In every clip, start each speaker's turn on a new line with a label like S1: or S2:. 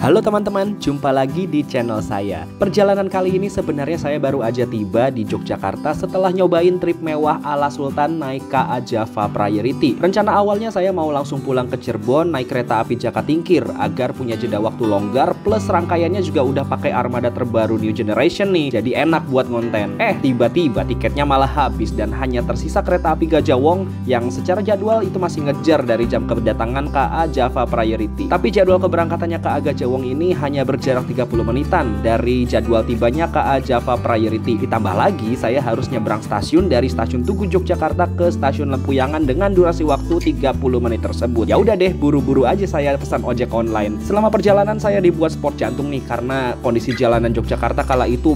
S1: Halo teman-teman, jumpa lagi di channel saya. Perjalanan kali ini sebenarnya saya baru aja tiba di Yogyakarta setelah nyobain trip mewah ala Sultan naik KA Java Priority. Rencana awalnya saya mau langsung pulang ke Cirebon naik kereta api Jakatingkir agar punya jeda waktu longgar, plus rangkaiannya juga udah pakai armada terbaru New Generation nih, jadi enak buat ngonten. Tiba-tiba tiketnya malah habis dan hanya tersisa kereta api Gajah Wong yang secara jadwal itu masih ngejar dari jam kedatangan KA Java Priority. Tapi jadwal keberangkatannya KA Gajah Wong ini hanya berjarak 30 menitan dari jadwal tibanya KA Java Priority. Ditambah lagi saya harus nyebrang stasiun dari stasiun Tugu Yogyakarta ke stasiun Lempuyangan dengan durasi waktu 30 menit tersebut. Ya udah deh, buru-buru aja saya pesan ojek online. Selama perjalanan saya dibuat sport jantung nih karena kondisi jalanan Yogyakarta kala itu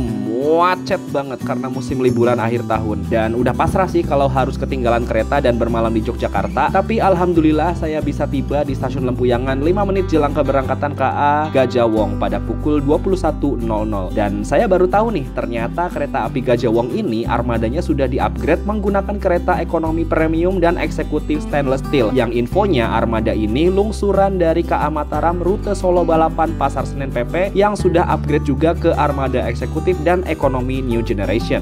S1: macet banget karena musim liburan akhir tahun. Dan udah pasrah sih kalau harus ketinggalan kereta dan bermalam di Yogyakarta. Tapi alhamdulillah saya bisa tiba di stasiun Lempuyangan 5 menit jelang keberangkatan KA Gajah Wong pada pukul 21.00. Dan saya baru tahu nih, ternyata kereta api Gajah Wong ini armadanya sudah di-upgrade menggunakan kereta ekonomi premium dan eksekutif stainless steel. Yang infonya armada ini lungsuran dari KA Mataram rute Solo Balapan Pasar Senen PP yang sudah upgrade juga ke armada eksekutif dan ekonomi New Generation.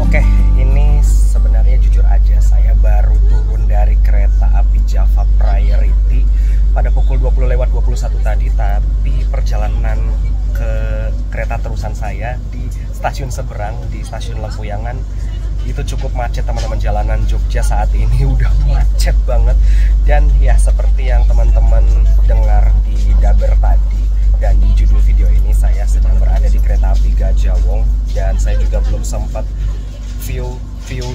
S1: Oke, ini sebenarnya jujur aja saya baru turun dari kereta api Java Priority pada pukul 20:21 tadi, tapi perjalanan ke kereta terusan saya di stasiun seberang di stasiun Lempuyangan itu cukup macet teman-teman. Jalanan Jogja saat ini udah macet banget, dan ya seperti yang teman-teman dengar di daber tadi dan di judul video ini, saya sedang berada di kereta api Gajah Wong dan saya juga belum sempat view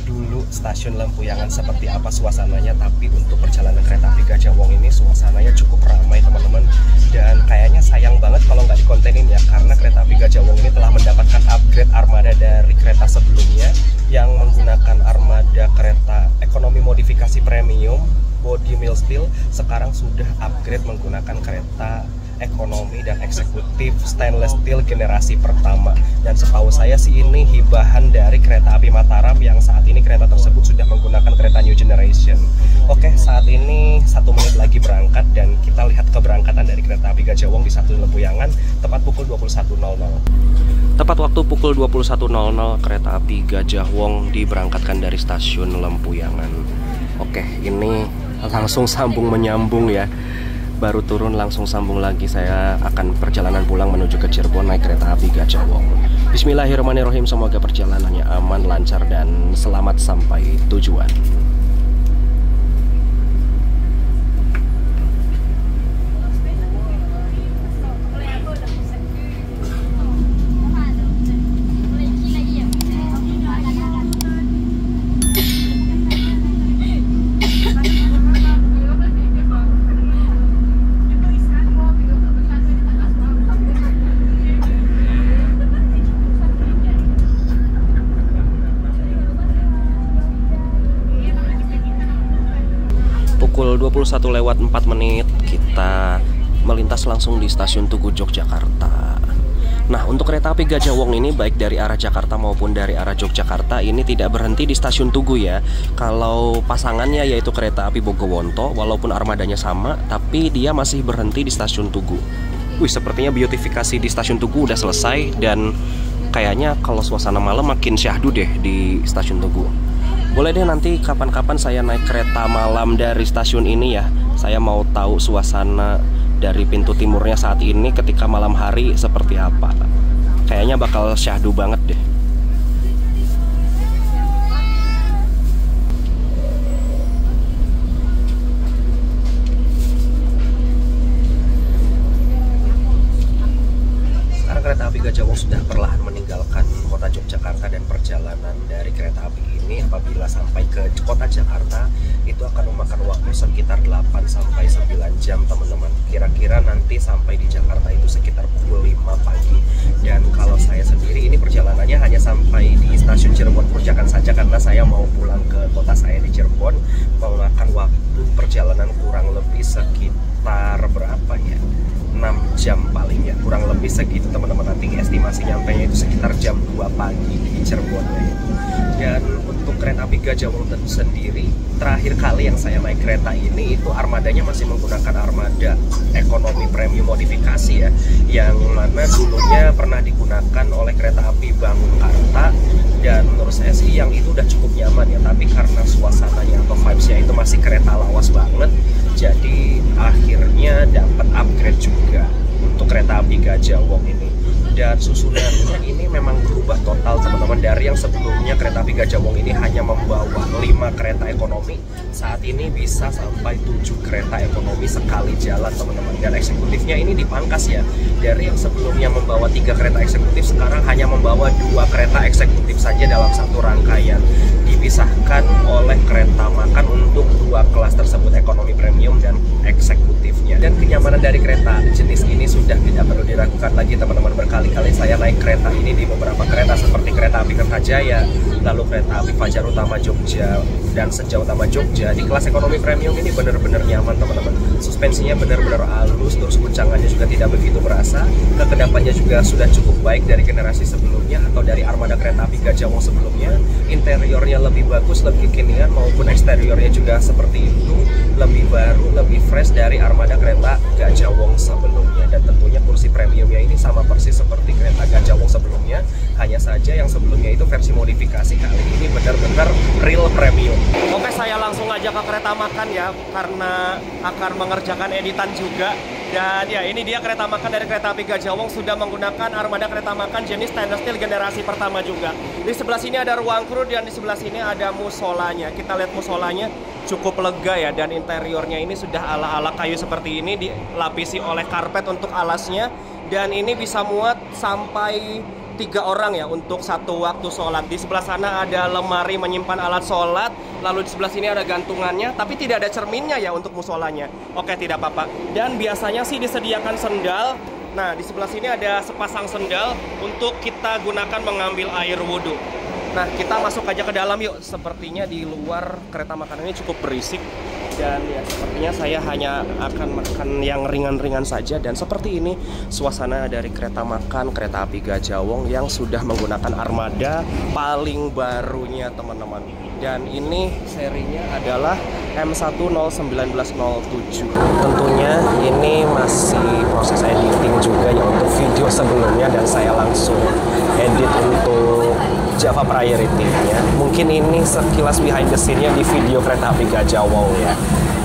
S1: dulu stasiun Lempuyangan seperti apa suasananya. Tapi untuk perjalanan kereta api Gajah Wong ini suasananya cukup ramai teman-teman, dan kayaknya sayang banget kalau nggak dikontenin ya, karena kereta api Gajah Wong ini telah mendapatkan upgrade armada dari kereta sebelumnya yang menggunakan armada kereta ekonomi modifikasi premium body mill steel. Sekarang sudah upgrade menggunakan kereta ekonomi dan eksekutif stainless steel generasi pertama. Dan setahu saya sih ini hibahan dari kereta api Mataram yang saat ini kereta tersebut sudah menggunakan kereta New Generation. Oke, saat ini 1 menit lagi berangkat dan kita lihat keberangkatan dari kereta api Gajah Wong di stasiun Lempuyangan tepat pukul 21.00. Tepat waktu pukul 21.00 kereta api Gajah Wong diberangkatkan dari stasiun Lempuyangan. Oke, ini langsung sambung menyambung ya. Baru turun langsung sambung lagi, saya akan perjalanan pulang menuju ke Cirebon naik kereta api Gajah Wong. Bismillahirrahmanirrahim, semoga perjalanannya aman, lancar, dan selamat sampai tujuan. Pukul 21:04 kita melintas langsung di stasiun Tugu Yogyakarta. Nah, untuk kereta api Gajah Wong ini baik dari arah Jakarta maupun dari arah Yogyakarta ini tidak berhenti di stasiun Tugu ya. Kalau pasangannya yaitu kereta api Bogowonto, walaupun armadanya sama, tapi dia masih berhenti di stasiun Tugu. Wih, sepertinya beautifikasi di stasiun Tugu udah selesai, dan kayaknya kalau suasana malam makin syahdu deh di stasiun Tugu. Boleh deh nanti kapan-kapan saya naik kereta malam dari stasiun ini ya. Saya mau tahu suasana dari pintu timurnya saat ini ketika malam hari seperti apa. Kayaknya bakal syahdu banget deh. Sekarang kereta api Gajah Wong sudah perlahan meninggalkan kota Yogyakarta, dan perjalanan dari kereta api ini apabila sampai ke kota Jakarta itu akan memakan waktu sekitar 8 sampai 9 jam teman-teman. Kira-kira nanti sampai di Jakarta itu sekitar pukul 5 pagi. Dan kalau saya sendiri ini perjalanannya hanya sampai di stasiun Cirebon Purjakan saja, karena saya mau pulang ke kota saya di Cirebon. Memakan waktu perjalanan kurang lebih sekitar berapa ya, 6 jam paling ya, kurang lebih segitu teman-teman. Nanti estimasi nyampainya itu sekitar jam 2 pagi di Cirebon ya. Dan untuk kereta api Gajah Wong sendiri, terakhir kali yang saya naik kereta ini itu armadanya masih menggunakan armada ekonomi premium modifikasi ya, yang mana dulunya pernah digunakan oleh kereta api Bangkarta. Dan menurut saya sih yang itu udah cukup nyaman ya, tapi karena suasananya atau vibesnya itu masih kereta lawas banget, jadi akhirnya dapat upgrade juga untuk kereta api Gajah Wong ini. Dan susunannya ini memang berubah total teman-teman. Dari yang sebelumnya kereta api Gajah Wong ini hanya membawa 5 kereta ekonomi, saat ini bisa sampai 7 kereta ekonomi sekali jalan teman-teman. Dan eksekutifnya ini dipangkas ya, dari yang sebelumnya membawa 3 kereta eksekutif, sekarang hanya membawa 2 kereta eksekutif saja dalam satu rangkaian, dipisahkan oleh kereta makan untuk 2 kelas tersebut, ekonomi premium dan eksekutifnya. Dan kenyamanan dari kereta jenis ini sudah tidak perlu diragukan lagi teman-teman. Berkali-kali saya naik kereta ini di beberapa kereta seperti kereta api Kertajaya, lalu kereta api Fajar Utama Jogja dan Senja Utama Jogja. Di kelas ekonomi premium ini benar-benar nyaman teman-teman. Suspensinya benar-benar halus, terus guncangannya juga tidak begitu berasa. Kekedapannya juga sudah cukup baik dari generasi sebelumnya atau dari armada kereta api Gajah Wong sebelumnya. Interiornya lebih bagus, lebih kekinian, maupun eksteriornya juga seperti itu, lebih baru, lebih fresh dari armada kereta Gajah Wong sebelumnya. Dan tentunya kursi premiumnya ini sama persis seperti kereta Gajah Wong sebelumnya, hanya saja yang sebelumnya itu versi modifikasi, kali ini benar-benar real premium. Oke, saya langsung aja ke kereta makan ya, karena akan mengerjakan editan juga. Dan ya, ini dia kereta makan dari kereta api Gajah Wong, sudah menggunakan armada kereta makan jenis stainless steel generasi pertama juga. Di sebelah sini ada ruang kru dan di sebelah sini ada musolanya. Kita lihat musolanya cukup lega ya, dan interiornya ini sudah ala-ala kayu seperti ini, dilapisi oleh karpet untuk alasnya. Dan ini bisa muat sampai 3 orang ya untuk satu waktu sholat. Di sebelah sana ada lemari menyimpan alat sholat, lalu di sebelah sini ada gantungannya, tapi tidak ada cerminnya ya untuk musolanya. Oke, tidak apa-apa. Dan biasanya sih disediakan sendal. Nah, di sebelah sini ada sepasang sendal untuk kita gunakan mengambil air wudhu. Nah, kita masuk aja ke dalam yuk. Sepertinya di luar kereta makan ini cukup berisik. Dan ya, sepertinya saya hanya akan makan yang ringan-ringan saja. Dan seperti ini suasana dari kereta makan kereta api Gajah Wong yang sudah menggunakan armada paling barunya teman-teman. Dan ini serinya adalah M1-1907. Tentunya ini masih proses editing juga ya untuk video sebelumnya, dan saya langsung edit untuk Java Priority-nya. Mungkin ini sekilas behind the scene-nya di video kereta api Gajah Wong ya.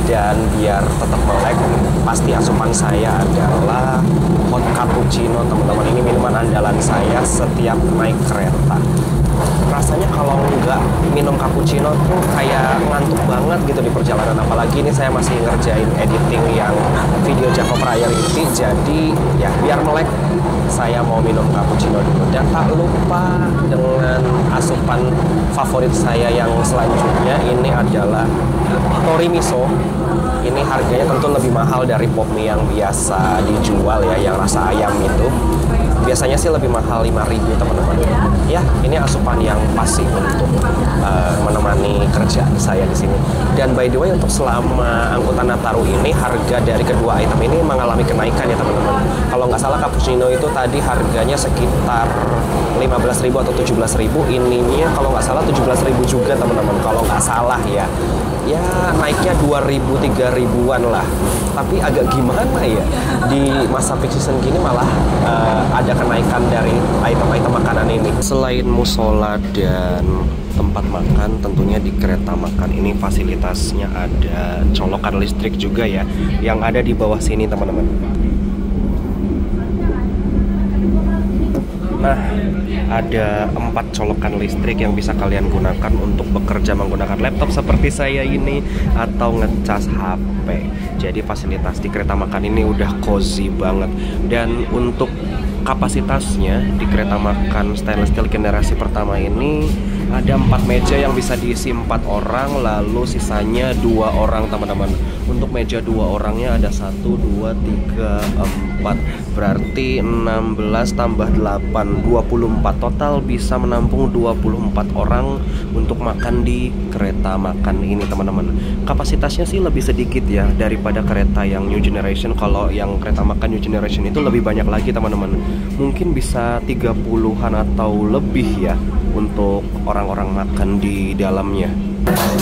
S1: Dan biar tetap melek, pasti asupan saya adalah hot cappuccino teman-teman. Ini minuman andalan saya setiap naik kereta. Rasanya kalau nggak minum cappuccino tuh kayak ngantuk banget gitu di perjalanan. Apalagi ini saya masih ngerjain editing yang video Java Priority, jadi ya biar melek saya mau minum cappuccino dulu. Dan tak lupa dengan asupan favorit saya yang selanjutnya, ini adalah tori miso. Ini harganya tentu lebih mahal dari pop mie yang biasa dijual ya, yang rasa ayam itu. Biasanya sih lebih mahal 5.000 teman-teman. Ya, ini asupan yang pas sih untuk menemani kerjaan saya di sini. Dan by the way, untuk selama angkutan Nataru ini, harga dari kedua item ini mengalami kenaikan ya teman-teman. Kalau nggak salah cappuccino itu tadi harganya sekitar 15.000 atau 17.000. Ininya kalau nggak salah 17.000 juga teman-teman. Kalau nggak salah ya. Ya naiknya 2.000, 3.000-an lah. Tapi agak gimana ya, di masa peak season gini malah ada kenaikan dari item-item makanan ini. Selain musola dan tempat makan, tentunya di kereta makan ini fasilitasnya ada colokan listrik juga ya, yang ada di bawah sini teman-teman. Nah, ada 4 colokan listrik yang bisa kalian gunakan untuk bekerja menggunakan laptop seperti saya ini, atau ngecas HP. Jadi fasilitas di kereta makan ini udah cozy banget. Dan untuk kapasitasnya di kereta makan stainless steel generasi pertama ini Ada 4 meja yang bisa diisi 4 orang, lalu sisanya 2 orang teman-teman. Untuk meja 2 orangnya ada 1, 2, 3, 4. Berarti 16 tambah 8, 24. Total bisa menampung 24 orang untuk makan di kereta makan ini teman-teman. Kapasitasnya sih lebih sedikit ya daripada kereta yang New Generation. Kalau yang kereta makan New Generation itu lebih banyak lagi teman-teman. Mungkin bisa 30-an atau lebih ya untuk orang-orang makan di dalamnya.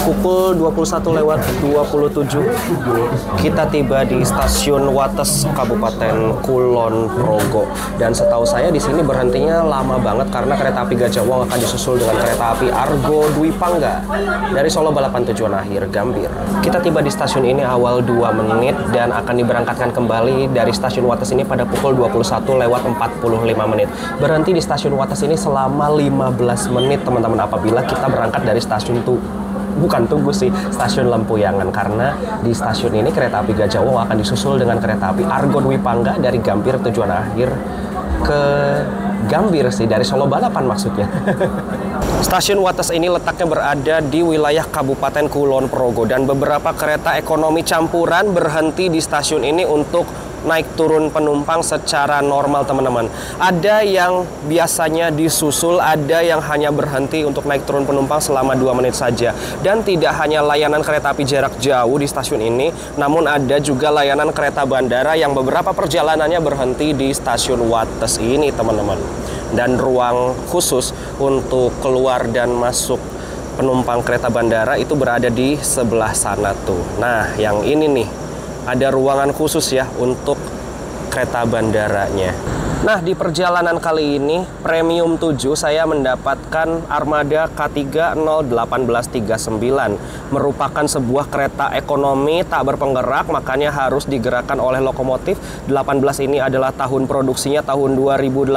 S1: Pukul 21:27 kita tiba di stasiun Wates Kabupaten Kulon Progo, dan setahu saya di sini berhentinya lama banget karena kereta api Gajah Wong akan disusul dengan kereta api Argo Dwi Pangga dari Solo Balapan tujuan akhir Gambir. Kita tiba di stasiun ini awal 2 menit dan akan diberangkatkan kembali dari stasiun Wates ini pada pukul 21:45 menit. Berhenti di stasiun Wates ini selama 15 menit teman-teman apabila kita berangkat dari stasiun stasiun Lempuyangan, karena di stasiun ini kereta api Gajah Wong akan disusul dengan kereta api Argo Dwi Pangga dari Gambir tujuan akhir ke Gambir sih, dari Solo Balapan maksudnya. Stasiun Wates ini letaknya berada di wilayah Kabupaten Kulon Progo, dan beberapa kereta ekonomi campuran berhenti di stasiun ini untuk naik turun penumpang secara normal teman-teman. Ada yang biasanya disusul, ada yang hanya berhenti untuk naik turun penumpang selama 2 menit saja. Dan tidak hanya layanan kereta api jarak jauh di stasiun ini, namun ada juga layanan kereta bandara yang beberapa perjalanannya berhenti di stasiun Wates ini teman-teman. Dan ruang khusus untuk keluar dan masuk penumpang kereta bandara itu berada di sebelah sana tuh. Nah, yang ini nih, ada ruangan khusus ya untuk kereta bandaranya. Nah, di perjalanan kali ini Premium 7 saya mendapatkan Armada K3 01839, merupakan sebuah kereta ekonomi tak berpenggerak, makanya harus digerakkan oleh lokomotif. 18 ini adalah tahun produksinya tahun 2018,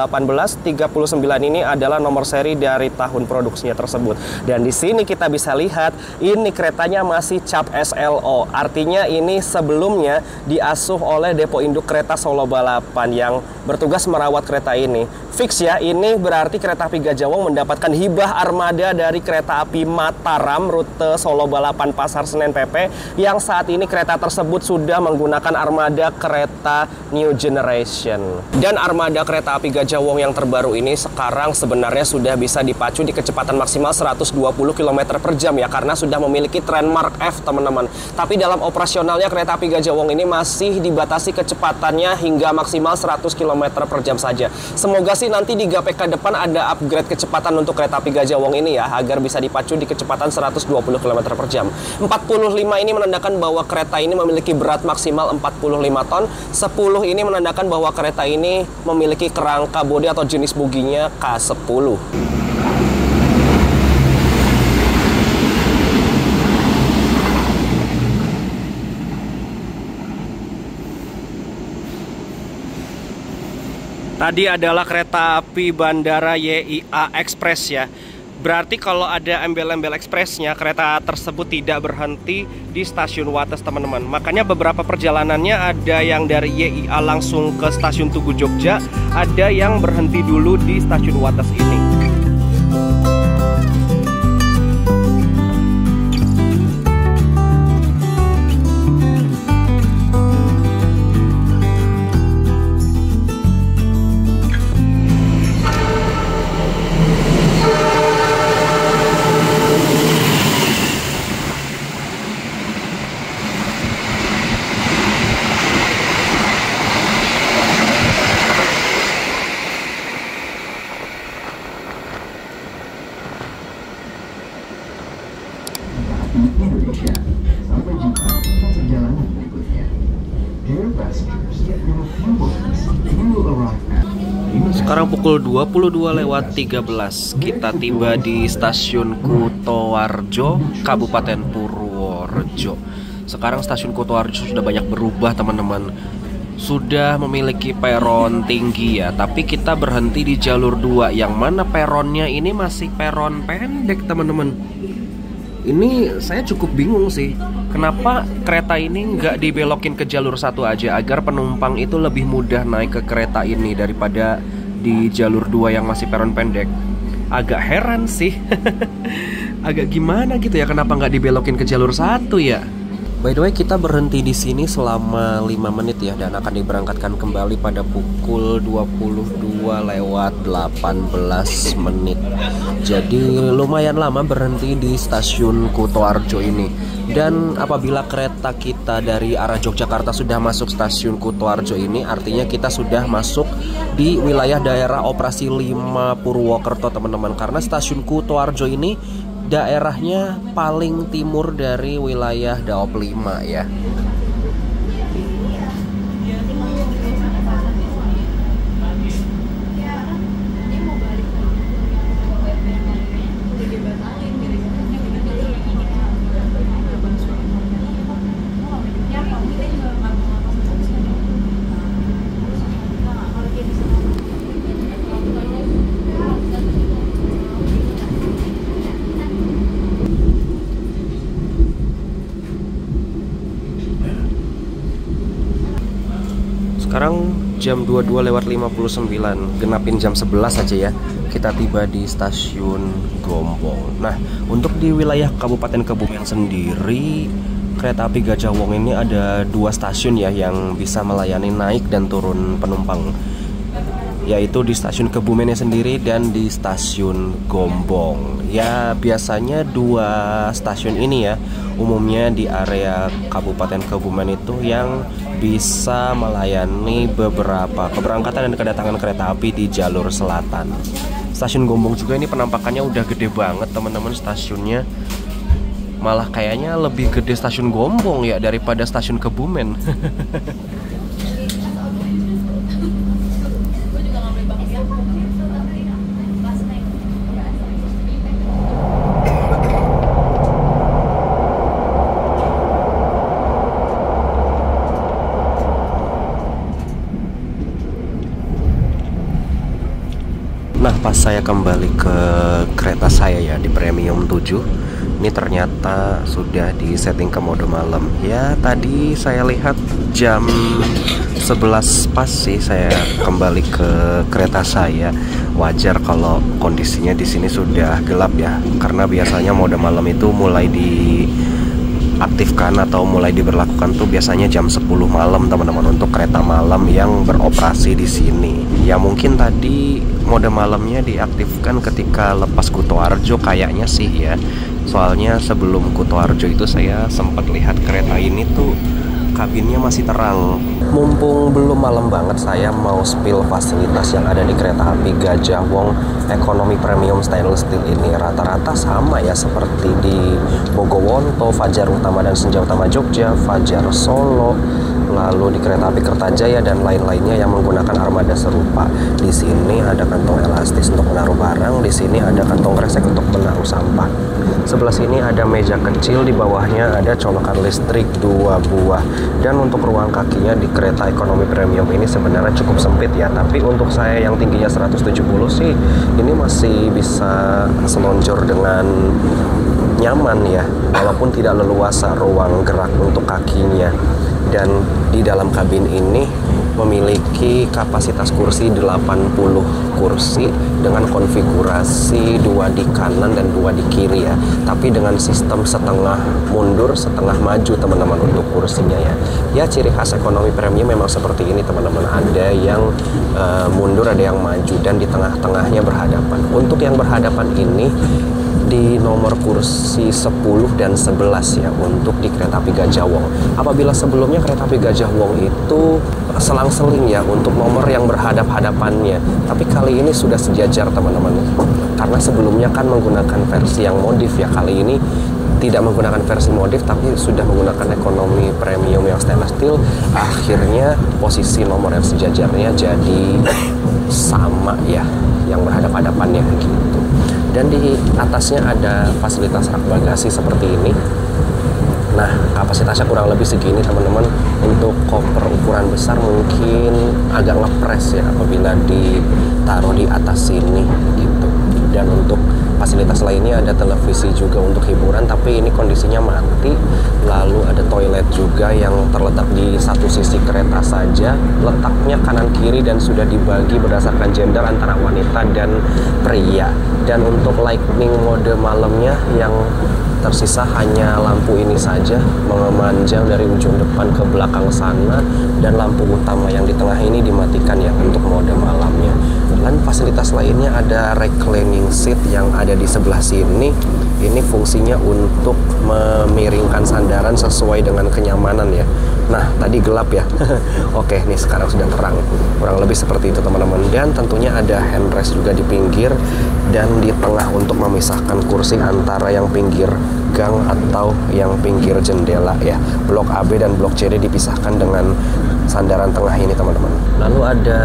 S1: 39 ini adalah nomor seri dari tahun produksinya tersebut. Dan di sini kita bisa lihat ini keretanya masih cap SLO, artinya ini sebelumnya diasuh oleh Depo Induk Kereta Solo Balapan yang bertugas merawat kereta ini. Fix ya, ini berarti kereta api Gajah Wong mendapatkan hibah armada dari kereta api Mataram rute Solo Balapan Pasar Senen PP, yang saat ini kereta tersebut sudah menggunakan armada kereta New Generation. Dan armada kereta api Gajah Wong yang terbaru ini sekarang sebenarnya sudah bisa dipacu di kecepatan maksimal 120 km per jam ya, karena sudah memiliki Trendmark F teman-teman. Tapi dalam operasionalnya kereta api Gajah Wong ini masih dibatasi kecepatannya hingga maksimal 100 km per jam saja. Semoga sih nanti di gape ke depan ada upgrade kecepatan untuk kereta api Gajah Wong ini ya, agar bisa dipacu di kecepatan 120 km per jam. 45 ini menandakan bahwa kereta ini memiliki berat maksimal 45 ton. 10 ini menandakan bahwa kereta ini memiliki kerangka bodi atau jenis boginya K10. Tadi adalah kereta api bandara YIA Express ya. Berarti kalau ada embel-embel ekspresnya, kereta tersebut tidak berhenti di stasiun Wates teman-teman. Makanya beberapa perjalanannya ada yang dari YIA langsung ke stasiun Tugu Jogja, ada yang berhenti dulu di stasiun Wates ini. Sekarang pukul 22:13 kita tiba di stasiun Kutoarjo, Kabupaten Purworejo. Sekarang stasiun Kutoarjo sudah banyak berubah teman-teman. Sudah memiliki peron tinggi ya, tapi kita berhenti di jalur 2, yang mana peronnya ini masih peron pendek teman-teman. Ini saya cukup bingung sih, kenapa kereta ini nggak dibelokin ke jalur 1 aja agar penumpang itu lebih mudah naik ke kereta ini daripada di jalur 2 yang masih peron pendek. agak heran sih. Agak gimana gitu ya, kenapa nggak dibelokin ke jalur 1 ya? By the way, kita berhenti di sini selama 5 menit ya, dan akan diberangkatkan kembali pada pukul 22:18 menit. Jadi lumayan lama berhenti di stasiun Kutoarjo ini. Dan apabila kereta kita dari arah Yogyakarta sudah masuk stasiun Kutoarjo ini, artinya kita sudah masuk di wilayah daerah operasi 5 Purwokerto, teman-teman. Karena stasiun Kutoarjo ini daerahnya paling timur dari wilayah Daop 5 ya. Sekarang jam 22:59, genapin jam 11 aja ya. Kita tiba di stasiun Gombong. Nah, untuk di wilayah Kabupaten Kebumen sendiri, kereta api Gajah Wong ini ada 2 stasiun ya yang bisa melayani naik dan turun penumpang, yaitu di stasiun Kebumennya sendiri dan di stasiun Gombong. Ya, biasanya 2 stasiun ini ya umumnya di area Kabupaten Kebumen itu yang bisa melayani beberapa keberangkatan dan kedatangan kereta api di jalur selatan. Stasiun Gombong juga ini penampakannya udah gede banget, teman-teman. Stasiunnya malah kayaknya lebih gede stasiun Gombong ya daripada stasiun Kebumen. Nah, pas saya kembali ke kereta saya ya di Premium 7, ini ternyata sudah di setting ke mode malam. Ya, tadi saya lihat jam 11 pas sih saya kembali ke kereta saya. Wajar kalau kondisinya di sini sudah gelap ya, karena biasanya mode malam itu mulai diaktifkan atau mulai diberlakukan tuh biasanya jam 10 malam, teman-teman, untuk kereta malam yang beroperasi di sini. Ya mungkin tadi mode malamnya diaktifkan ketika lepas Kutoarjo kayaknya sih ya. Soalnya sebelum Kutoarjo itu saya sempat lihat kereta ini tuh kabinnya masih terang. Mumpung belum malam banget, saya mau spill fasilitas yang ada di kereta api Gajah Wong Ekonomi Premium Stainless Steel ini. Rata-rata sama ya seperti di Bogowonto, Fajar Utama dan Senja Utama Jogja, Fajar Solo, lalu di kereta api Kertajaya dan lain-lainnya yang menggunakan armada serupa. Di sini ada kantong elastis untuk menaruh barang, di sini ada kantong kresek untuk menaruh sampah. Sebelah sini ada meja kecil, di bawahnya ada colokan listrik 2 buah. Dan untuk ruang kakinya di kereta ekonomi premium ini sebenarnya cukup sempit ya, tapi untuk saya yang tingginya 170 sih ini masih bisa selonjor dengan nyaman ya, walaupun tidak leluasa ruang gerak untuk kakinya. Dan di dalam kabin ini memiliki kapasitas kursi 80 kursi dengan konfigurasi 2 di kanan dan 2 di kiri ya, tapi dengan sistem setengah mundur setengah maju, teman-teman, untuk kursinya ya. Ya, ciri khas ekonomi premium memang seperti ini, teman-teman. Ada yang mundur, ada yang maju, dan di tengah-tengahnya berhadapan. Untuk yang berhadapan ini di nomor kursi 10 dan 11 ya untuk di kereta api Gajah Wong. Apabila sebelumnya kereta api Gajah Wong itu selang-seling ya untuk nomor yang berhadap-hadapannya, tapi kali ini sudah sejajar, teman-teman. Karena sebelumnya kan menggunakan versi yang modif ya, kali ini tidak menggunakan versi modif tapi sudah menggunakan ekonomi premium yang stainless steel. Akhirnya posisi nomor yang sejajarnya jadi sama ya, yang berhadap-hadapannya gitu. Dan di atasnya ada fasilitas rak bagasi seperti ini. Nah, kapasitasnya kurang lebih segini, teman-teman. Untuk koper ukuran besar mungkin agak ngepres ya apabila ditaruh di atas sini gitu. Dan untuk
S2: fasilitas lainnya ada televisi juga untuk hiburan, tapi ini kondisinya mati. Lalu ada toilet juga yang terletak di satu sisi kereta saja, letaknya kanan kiri dan sudah dibagi berdasarkan gender antara wanita dan pria. Dan untuk lightning mode malamnya yang tersisa hanya lampu ini saja memanjang dari ujung depan ke belakang sana, dan lampu utama yang di tengah ini dimatikan ya untuk mode malamnya. Dan fasilitas lainnya ada reclining seat yang ada di sebelah sini. Ini fungsinya untuk memiringkan sandaran sesuai dengan kenyamanan ya. Nah, tadi gelap ya. Oke, nih sekarang sudah terang. Kurang lebih seperti itu teman-teman. Dan tentunya ada handrest juga di pinggir dan di tengah untuk memisahkan kursi antara yang pinggir gang atau yang pinggir jendela ya. Blok AB dan blok CD dipisahkan dengan sandaran tengah ini teman-teman. Lalu ada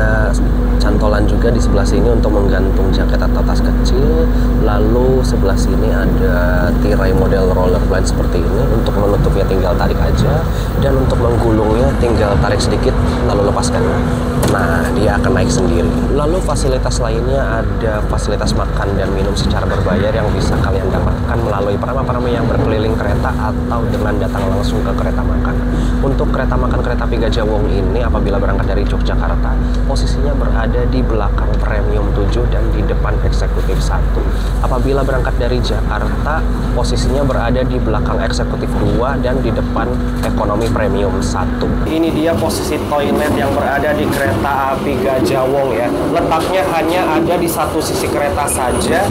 S2: cantolan juga di sebelah sini untuk menggantung jaket atau tas kecil. Lalu sebelah sini ada tirai model rollerblade seperti ini. Untuk menutupnya tinggal tarik aja, dan untuk menggulungnya tinggal tarik sedikit lalu lepaskan. Nah, dia akan naik sendiri. Lalu fasilitas lainnya ada fasilitas makan dan minum secara berbayar yang bisa kalian dapatkan melalui perama-perama yang berkeliling kereta atau dengan datang langsung ke kereta makan. Untuk kereta makan kereta api Gajah Wong ini apabila berangkat dari Yogyakarta, posisinya berada di belakang Premium 7 dan di depan Eksekutif 1. Apabila berangkat dari Jakarta, posisinya berada di belakang Eksekutif 2 dan di depan Ekonomi Premium 1. Ini dia posisi toilet yang berada di kereta api Gajah Wong ya. Letaknya hanya ada di satu sisi kereta saja,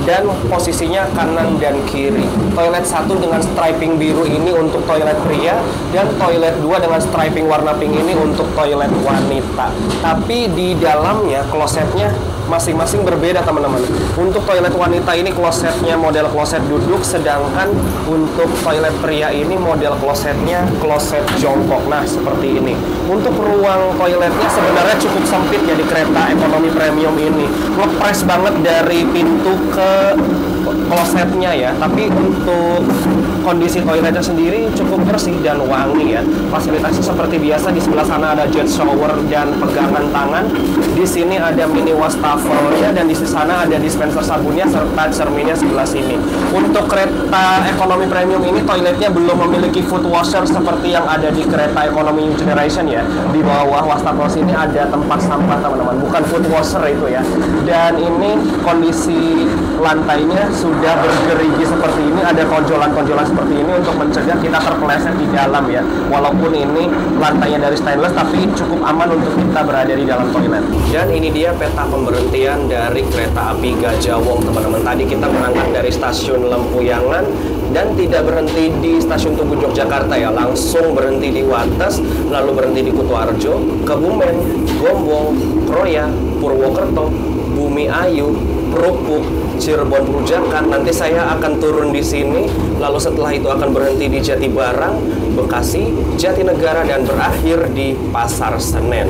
S2: dan posisinya kanan dan kiri. Toilet 1 dengan striping biru ini untuk toilet pria, dan toilet 2 dengan striping warna pink ini untuk toilet wanita. Tapi di dalamnya klosetnya masing-masing berbeda teman-teman. Untuk toilet wanita ini klosetnya model kloset duduk, sedangkan untuk toilet pria ini model klosetnya kloset jongkok. Nah, seperti ini. Untuk ruang toiletnya sebenarnya cukup sempit ya di kereta ekonomi premium ini. Ngepres banget dari pintu ke klosetnya ya, tapi untuk kondisi toiletnya sendiri cukup bersih dan wangi ya. Fasilitasnya seperti biasa, di sebelah sana ada jet shower dan pegangan tangan. Di sini ada mini wastafelnya, dan di sana ada dispenser sabunnya serta cerminnya sebelah sini. Untuk kereta ekonomi premium ini toiletnya belum memiliki foot washer seperti yang ada di kereta ekonomi new generation ya. Di bawah wastafel sini ada tempat sampah teman-teman, bukan foot washer itu ya. Dan ini kondisi lantainya sudah bergerigi seperti ini, ada konjolan-konjolan seperti ini untuk mencegah kita terpeleset di dalam ya. Walaupun ini lantainya dari stainless, tapi cukup aman untuk kita berada di dalam toilet. Dan ini dia peta pemberhentian dari kereta api Gajah Wong teman-teman. Tadi kita berangkat dari stasiun Lempuyangan dan tidak berhenti di stasiun Tugu Yogyakarta ya, langsung berhenti di Wates, lalu berhenti di Kutoarjo, Kebumen, Gombong, Kroya, Purwokerto, Bumi Ayu, Krupuk, Cirebon Perujakan. Nanti saya akan turun di sini, lalu setelah itu akan berhenti di Jatibarang, Bekasi, Jatinegara, dan berakhir di Pasar Senen.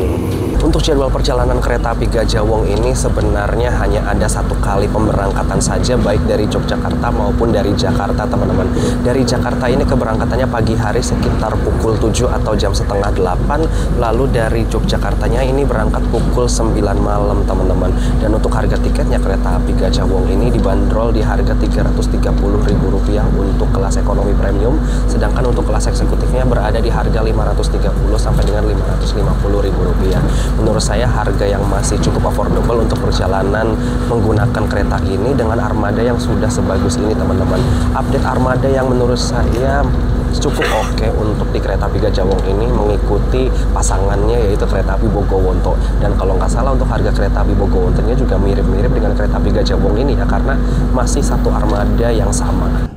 S2: Untuk jadwal perjalanan kereta api Gajah Wong ini sebenarnya hanya ada satu kali pemberangkatan saja, baik dari Yogyakarta maupun dari Jakarta teman-teman. Dari Jakarta ini keberangkatannya pagi hari sekitar pukul 7 atau jam setengah 8, lalu dari Yogyakartanya ini berangkat pukul 9 malam teman-teman. Dan untuk harga tiketnya kereta api Gajah Wong ini dibanderol di harga Rp330.000 untuk kelas ekonomi premium, sedangkan untuk kelas eksekutifnya berada di harga Rp530 sampai dengan Rp550.000. Menurut saya harga yang masih cukup affordable untuk perjalanan menggunakan kereta ini dengan armada yang sudah sebagus ini teman-teman. Update armada yang menurut saya cukup oke untuk di kereta api Gajah Wong ini, mengikuti pasangannya yaitu kereta api Bogowonto. Dan kalau nggak salah untuk harga kereta api Bogowontonya juga mirip-mirip dengan kereta api Gajah Wong ini ya, karena masih satu armada yang sama.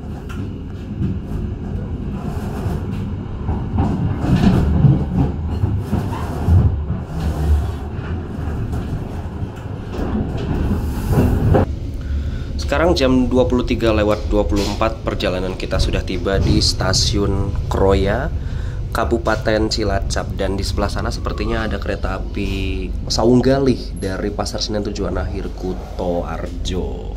S2: Sekarang jam 23:24, perjalanan kita sudah tiba di stasiun Kroya, Kabupaten Cilacap, dan di sebelah sana sepertinya ada kereta api Saunggalih dari Pasar Senen tujuan akhir Kutoarjo.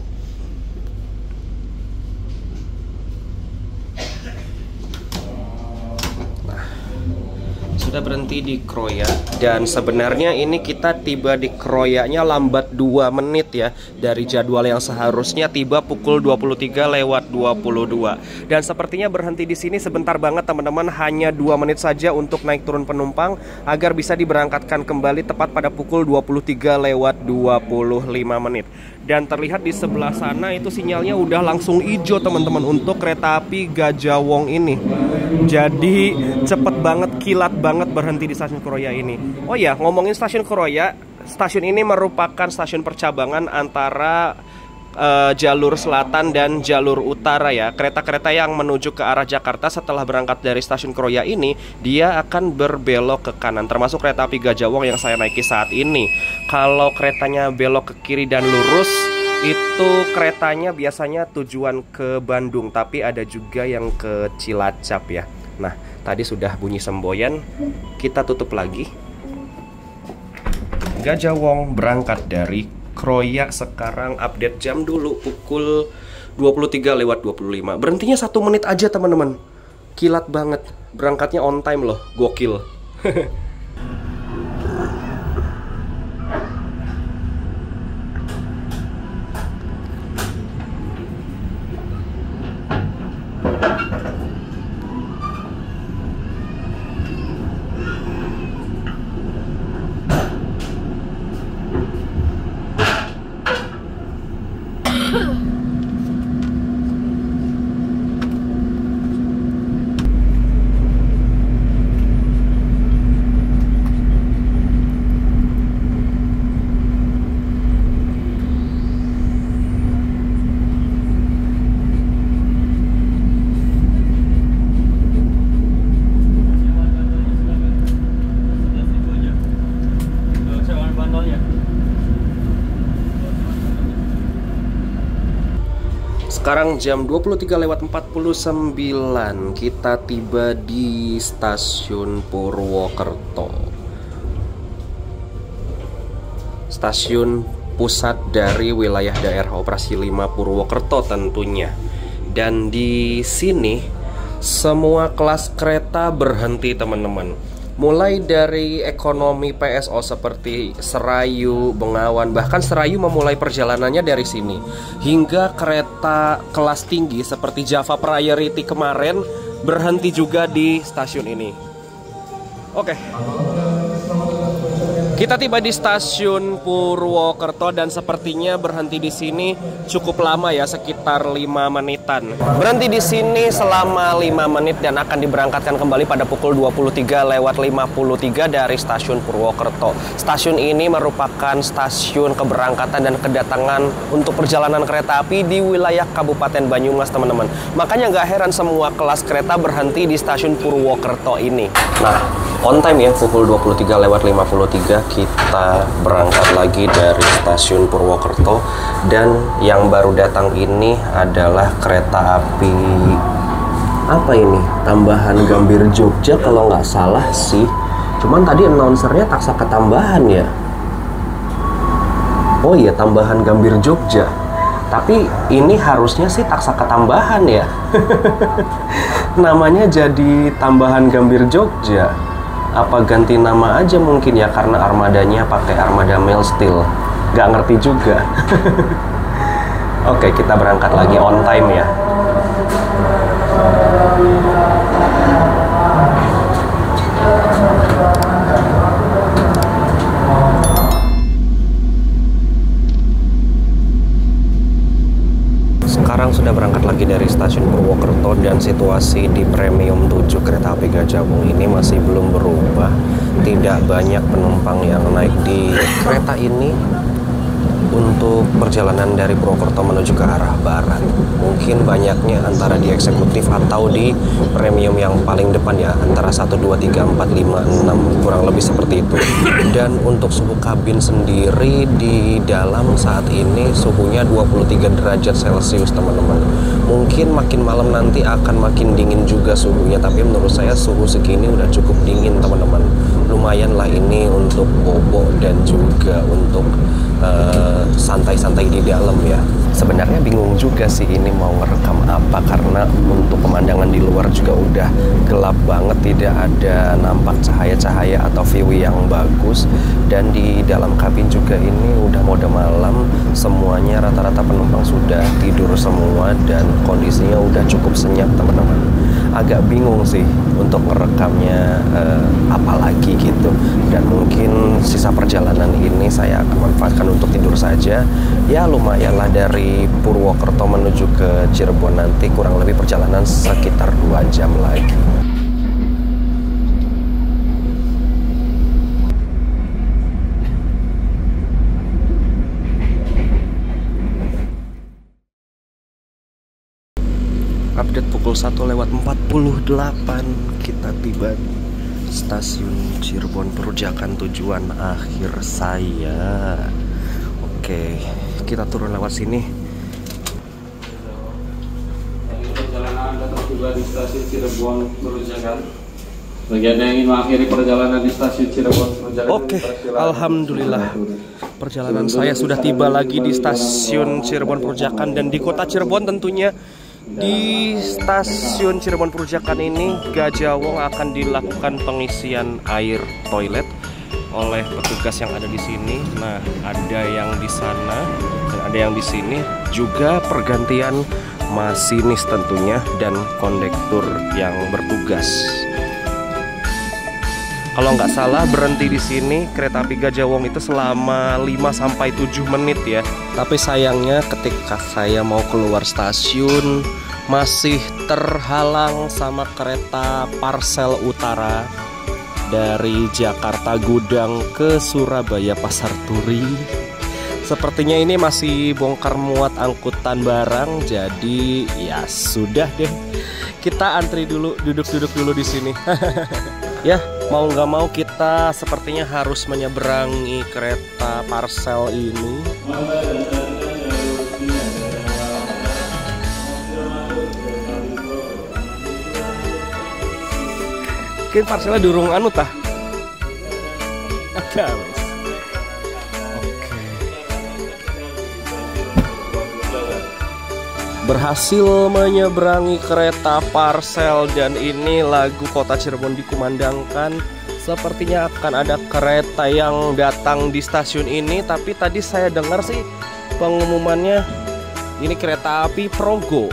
S2: sudah berhenti di Kroya. Dan sebenarnya ini kita tiba di Kroyanya lambat 2 menit ya, dari jadwal yang seharusnya tiba pukul 23:22. Dan sepertinya berhenti di sini sebentar banget teman-teman, hanya 2 menit saja untuk naik turun penumpang agar bisa diberangkatkan kembali tepat pada pukul 23:25 menit. Dan terlihat di sebelah sana itu sinyalnya udah langsung hijau teman-teman untuk kereta api Gajah Wong ini. Jadi cepet banget, kilat banget berhenti di stasiun Kroya ini. Oh ya, ngomongin stasiun Kroya, stasiun ini merupakan stasiun percabangan antara jalur selatan dan jalur utara ya. Kereta-kereta yang menuju ke arah Jakarta setelah berangkat dari stasiun Kroya ini, dia akan berbelok ke kanan, termasuk kereta api Gajah Wong yang saya naiki saat ini. Kalau keretanya belok ke kiri dan lurus, itu keretanya biasanya tujuan ke Bandung, tapi ada juga yang ke Cilacap ya. Nah, tadi sudah bunyi semboyan, kita tutup lagi. Gajah Wong berangkat dari Kroya. Sekarang update jam dulu, pukul 23:25. Berhentinya 1 menit aja teman-teman. Kilat banget, berangkatnya on time loh, gokil. Sekarang jam 23:49, kita tiba di stasiun Purwokerto. Stasiun pusat dari wilayah daerah operasi 5 Purwokerto tentunya. Dan di sini semua kelas kereta berhenti teman-teman. Mulai dari ekonomi PSO seperti Serayu, Bengawan, bahkan Serayu memulai perjalanannya dari sini, hingga kereta kelas tinggi seperti Java Priority kemarin berhenti juga di stasiun ini. Oke. Kita tiba di stasiun Purwokerto dan sepertinya berhenti di sini cukup lama ya, sekitar 5 menitan. Berhenti di sini selama 5 menit dan akan diberangkatkan kembali pada pukul 23:53 dari stasiun Purwokerto. Stasiun ini merupakan stasiun keberangkatan dan kedatangan untuk perjalanan kereta api di wilayah Kabupaten Banyumas teman-teman. Makanya nggak heran semua kelas kereta berhenti di stasiun Purwokerto ini. Nah, on time ya, pukul 23:53 kita berangkat lagi dari stasiun Purwokerto. Dan yang baru datang ini adalah kereta api apa ini? Tambahan Gambir Jogja kalau nggak salah sih. Cuman tadi announcernya taksa ketambahan ya. Oh iya, Tambahan Gambir Jogja. Tapi ini harusnya sih taksa ketambahan ya. Namanya jadi Tambahan Gambir Jogja. Apa ganti nama aja mungkin ya, karena armadanya pakai armada Mail Steel. Gak ngerti juga. Oke, kita berangkat lagi on time ya. Sekarang sudah berangkat lagi dari stasiun Purwokerto dan situasi di Premium 7 kereta api Gajah Wong ini masih belum berubah. Tidak banyak penumpang yang naik di kereta ini untuk perjalanan dari Purwokerto menuju ke arah barat. Mungkin banyaknya antara di eksekutif atau di premium yang paling depan ya, antara 1, 2, 3, 4, 5, 6, kurang lebih seperti itu. Dan untuk suhu kabin sendiri di dalam saat ini suhunya 23 derajat Celcius teman-teman. Mungkin makin malam nanti akan makin dingin juga suhunya, tapi menurut saya suhu segini udah cukup dingin teman-teman. Lumayan lah ini untuk bobo dan juga untuk santai-santai di dalam ya. Sebenarnya bingung juga sih ini mau ngerekam apa, karena untuk pemandangan di luar juga udah gelap gelap banget, tidak ada nampak cahaya-cahaya atau view yang bagus. Dan di dalam kabin juga ini udah mode malam, semuanya rata-rata penumpang sudah tidur semua dan kondisinya udah cukup senyap teman-teman. Agak bingung sih untuk merekamnya apalagi gitu, dan mungkin sisa perjalanan ini saya akan manfaatkan untuk tidur saja. Ya lumayanlah, dari Purwokerto menuju ke Cirebon nanti kurang lebih perjalanan sekitar 2 jam lagi. Update pukul 1:48 kita tiba di stasiun Cirebon Perujakan, tujuan akhir saya. Oke, kita turun lewat sini.
S3: Perjalanan Anda tiba di stasiun Cirebon Perujakan. Bagi Anda yang ingin mengakhiri perjalanan di stasiun Cirebon Perujakan.
S2: Oke, alhamdulillah perjalanan saya sudah tiba lagi di stasiun Cirebon Perujakan, dan di kota Cirebon tentunya. Di stasiun Cirebon Perujakan ini Gajah Wong akan dilakukan pengisian air toilet oleh petugas yang ada di sini. Nah, ada yang di sana dan ada yang di sini, juga pergantian masinis tentunya dan kondektur yang bertugas. Kalau nggak salah berhenti di sini kereta api Gajah Wong itu selama 5-7 menit ya. Tapi sayangnya ketika saya mau keluar stasiun masih terhalang sama kereta Parsel Utara dari Jakarta Gudang ke Surabaya Pasar Turi. Sepertinya ini masih bongkar muat angkutan barang, jadi ya sudah deh. Kita antri dulu, duduk-duduk dulu di sini. Ya, mau nggak mau kita sepertinya harus menyeberangi kereta Parsel ini. Mungkin Parselnya durung anu tah. Ada wes. Berhasil menyeberangi kereta Parsel, dan ini lagu Kota Cirebon dikumandangkan. Sepertinya akan ada kereta yang datang di stasiun ini, tapi tadi saya dengar sih pengumumannya ini kereta api Progo.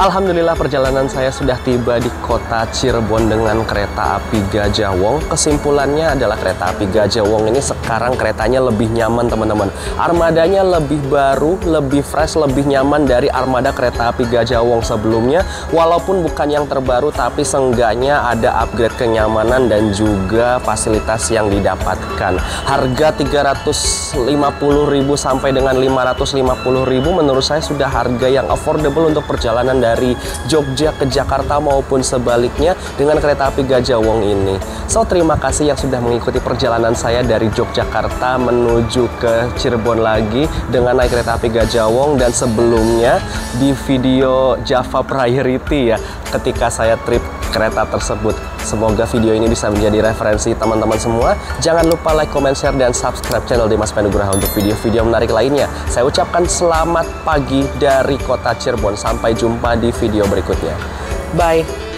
S2: Alhamdulillah perjalanan saya sudah tiba di kota Cirebon dengan kereta api Gajah Wong. Kesimpulannya adalah kereta api Gajah Wong ini sekarang keretanya lebih nyaman teman-teman. Armadanya lebih baru, lebih fresh, lebih nyaman dari armada kereta api Gajah Wong sebelumnya. Walaupun bukan yang terbaru, tapi seenggaknya ada upgrade kenyamanan dan juga fasilitas yang didapatkan. Harga 350.000 sampai dengan 550.000 menurut saya sudah harga yang affordable untuk perjalanan dari Jogja ke Jakarta maupun sebaliknya dengan kereta api Gajah Wong ini. So, terima kasih yang sudah mengikuti perjalanan saya dari Yogyakarta menuju ke Cirebon lagi dengan naik kereta api Gajah Wong, dan sebelumnya di video Java Priority ya, ketika saya trip kereta tersebut. Semoga video ini bisa menjadi referensi teman-teman semua. Jangan lupa like, comment, share, dan subscribe channel Dimas Penugraha untuk video-video menarik lainnya. Saya ucapkan selamat pagi dari kota Cirebon. Sampai jumpa di video berikutnya. Bye!